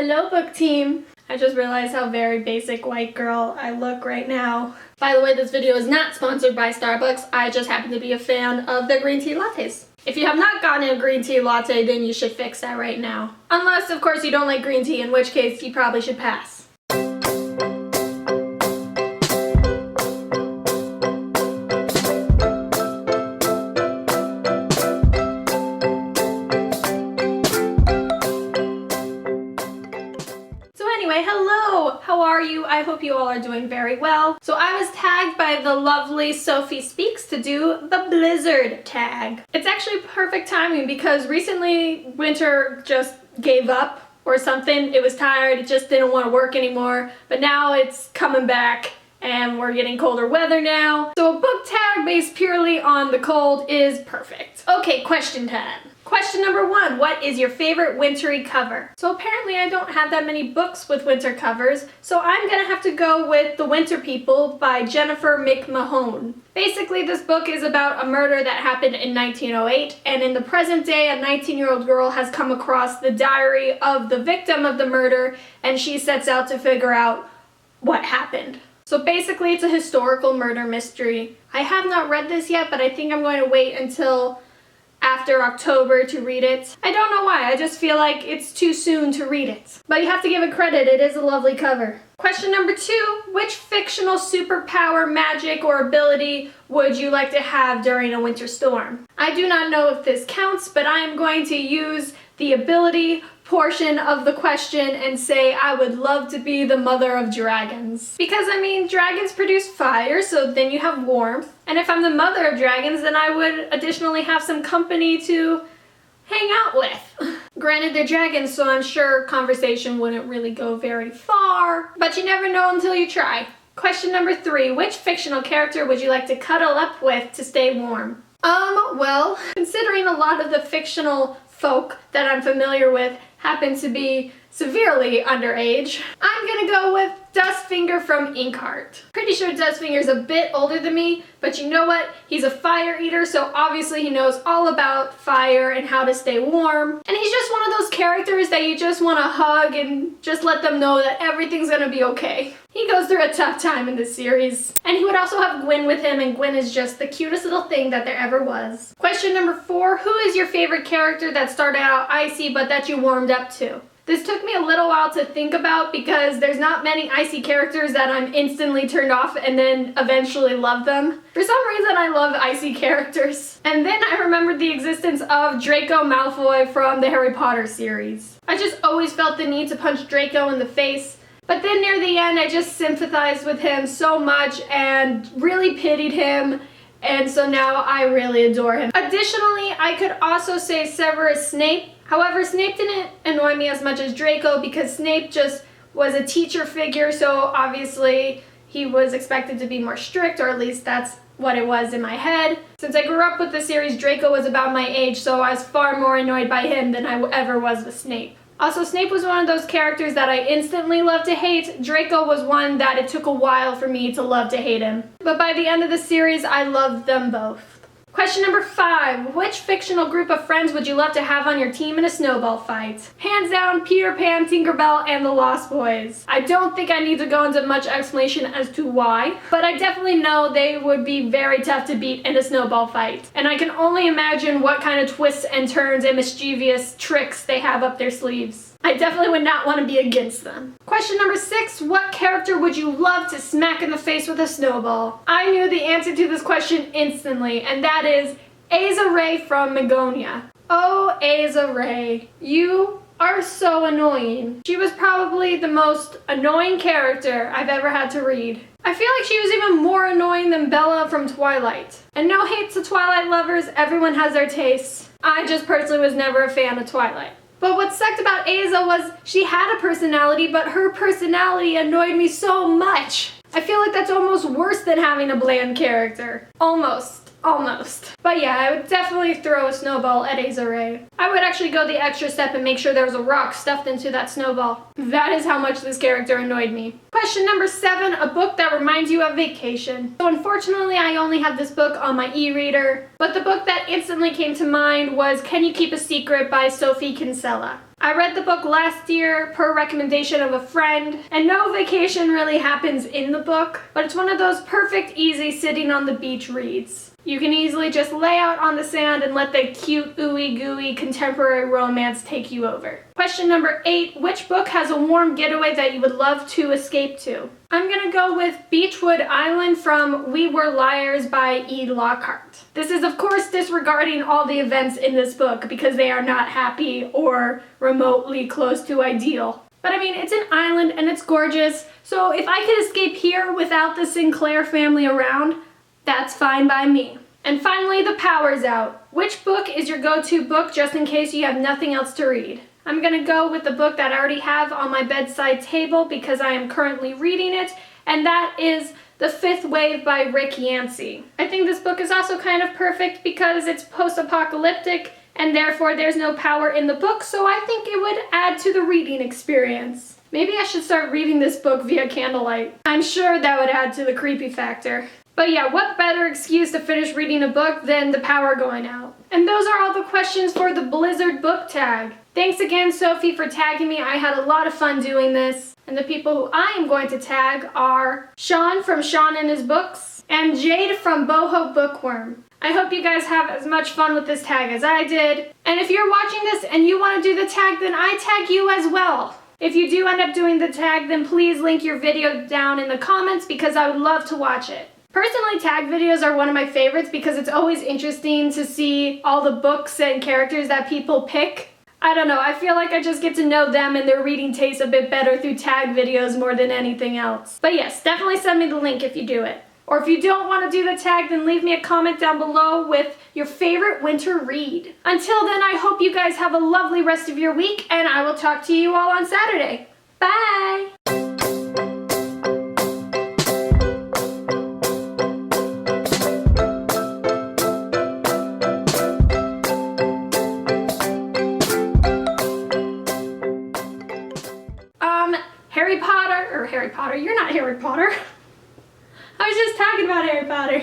Hello, book team! I just realized how very basic white girl I look right now. By the way, this video is not sponsored by Starbucks. I just happen to be a fan of their green tea lattes. If you have not gotten a green tea latte, then you should fix that right now. Unless, of course, you don't like green tea, in which case you probably should pass. Hello! How are you? I hope you all are doing very well. So I was tagged by the lovely SophieSpeaks to do the Blizzard tag. It's actually perfect timing because recently winter just gave up or something. It was tired, it just didn't want to work anymore, but now it's coming back and we're getting colder weather now. So a book tag based purely on the cold is perfect. Okay, question time. Question number 1, what is your favorite wintry cover? So apparently I don't have that many books with winter covers, so I'm gonna have to go with The Winter People by Jennifer McMahon. Basically, this book is about a murder that happened in 1908, and in the present day, a 19-year-old girl has come across the diary of the victim of the murder, and she sets out to figure out what happened. So basically, it's a historical murder mystery. I have not read this yet, but I think I'm going to wait until after October to read it. I don't know why, I just feel like it's too soon to read it. But you have to give it credit, it is a lovely cover. Question number 2, which fictional superpower, magic, or ability would you like to have during a winter storm? I do not know if this counts, but I am going to use the ability portion of the question and say I would love to be the mother of dragons. Because I mean, dragons produce fire, so then you have warmth. And if I'm the mother of dragons, then I would additionally have some company to hang out with. Granted, they're dragons, so I'm sure conversation wouldn't really go very far, but you never know until you try. Question number 3, which fictional character would you like to cuddle up with to stay warm? Well, considering a lot of the fictional folk that I'm familiar with happen to be severely underage, I'm gonna go with Dustfinger from Inkheart. Pretty sure Dustfinger's a bit older than me, but you know what? He's a fire eater, so obviously he knows all about fire and how to stay warm. And he's just one of those characters that you just want to hug and just let them know that everything's gonna be okay. He goes through a tough time in this series. And he would also have Gwen with him, and Gwen is just the cutest little thing that there ever was. Question number 4, who is your favorite character that started out icy but that you warmed up to? This took me a little while to think about because there's not many icy characters that I'm instantly turned off and then eventually love them. For some reason I love icy characters. And then I remembered the existence of Draco Malfoy from the Harry Potter series. I just always felt the need to punch Draco in the face, but then near the end I just sympathized with him so much and really pitied him. And so now I really adore him. Additionally, I could also say Severus Snape. However, Snape didn't annoy me as much as Draco because Snape just was a teacher figure, so obviously he was expected to be more strict, or at least that's what it was in my head. Since I grew up with the series, Draco was about my age, so I was far more annoyed by him than I ever was with Snape. Also, Snape was one of those characters that I instantly loved to hate. Draco was one that it took a while for me to love to hate him. But by the end of the series, I loved them both. Question number 5, which fictional group of friends would you love to have on your team in a snowball fight? Hands down, Peter Pan, Tinkerbell, and the Lost Boys. I don't think I need to go into much explanation as to why, but I definitely know they would be very tough to beat in a snowball fight. And I can only imagine what kind of twists and turns and mischievous tricks they have up their sleeves. I definitely would not want to be against them. Question number 6, what character would you love to smack in the face with a snowball? I knew the answer to this question instantly, and that is Aza Ray from Magonia. Oh, Aza Ray, you are so annoying. She was probably the most annoying character I've ever had to read. I feel like she was even more annoying than Bella from Twilight. And no hate to Twilight lovers, everyone has their tastes. I just personally was never a fan of Twilight. But what sucked about Aza was she had a personality, but her personality annoyed me so much. I feel like that's almost worse than having a bland character. Almost. But yeah, I would definitely throw a snowball at Aza Ray. I would actually go the extra step and make sure there was a rock stuffed into that snowball. That is how much this character annoyed me. Question number 7, a book that reminds you of vacation. So unfortunately, I only have this book on my e-reader, but the book that instantly came to mind was Can You Keep a Secret by Sophie Kinsella. I read the book last year per recommendation of a friend, and no vacation really happens in the book, but it's one of those perfect, easy sitting on the beach reads. You can easily just lay out on the sand and let the cute, ooey gooey contemporary romance take you over. Question number 8, which book has a warm getaway that you would love to escape to? I'm gonna go with Beechwood Island from We Were Liars by E. Lockheart. This is of course disregarding all the events in this book because they are not happy or remotely close to ideal. But I mean, it's an island and it's gorgeous, so if I could escape here without the Sinclair family around, that's fine by me. And finally, The Power's Out. Which book is your go-to book just in case you have nothing else to read? I'm gonna go with the book that I already have on my bedside table because I am currently reading it, and that is The Fifth Wave by Rick Yancey. I think this book is also kind of perfect because it's post-apocalyptic and therefore there's no power in the book, so I think it would add to the reading experience. Maybe I should start reading this book via candlelight. I'm sure that would add to the creepy factor. But yeah, what better excuse to finish reading a book than the power going out? And those are all the questions for the Blizzard book tag. Thanks again, Sophie, for tagging me. I had a lot of fun doing this. And the people who I am going to tag are Sean from Sean and His Books and Jade from BoHo Bookworm. I hope you guys have as much fun with this tag as I did. And if you're watching this and you want to do the tag, then I tag you as well. If you do end up doing the tag, then please link your video down in the comments because I would love to watch it. Personally, tag videos are one of my favorites because it's always interesting to see all the books and characters that people pick. I don't know, I feel like I just get to know them and their reading taste a bit better through tag videos more than anything else. But yes, definitely send me the link if you do it. Or if you don't want to do the tag, then leave me a comment down below with your favorite winter read. Until then, I hope you guys have a lovely rest of your week, and I will talk to you all on Saturday. Bye! Harry Potter, you're not Harry Potter. I was just talking about Harry Potter.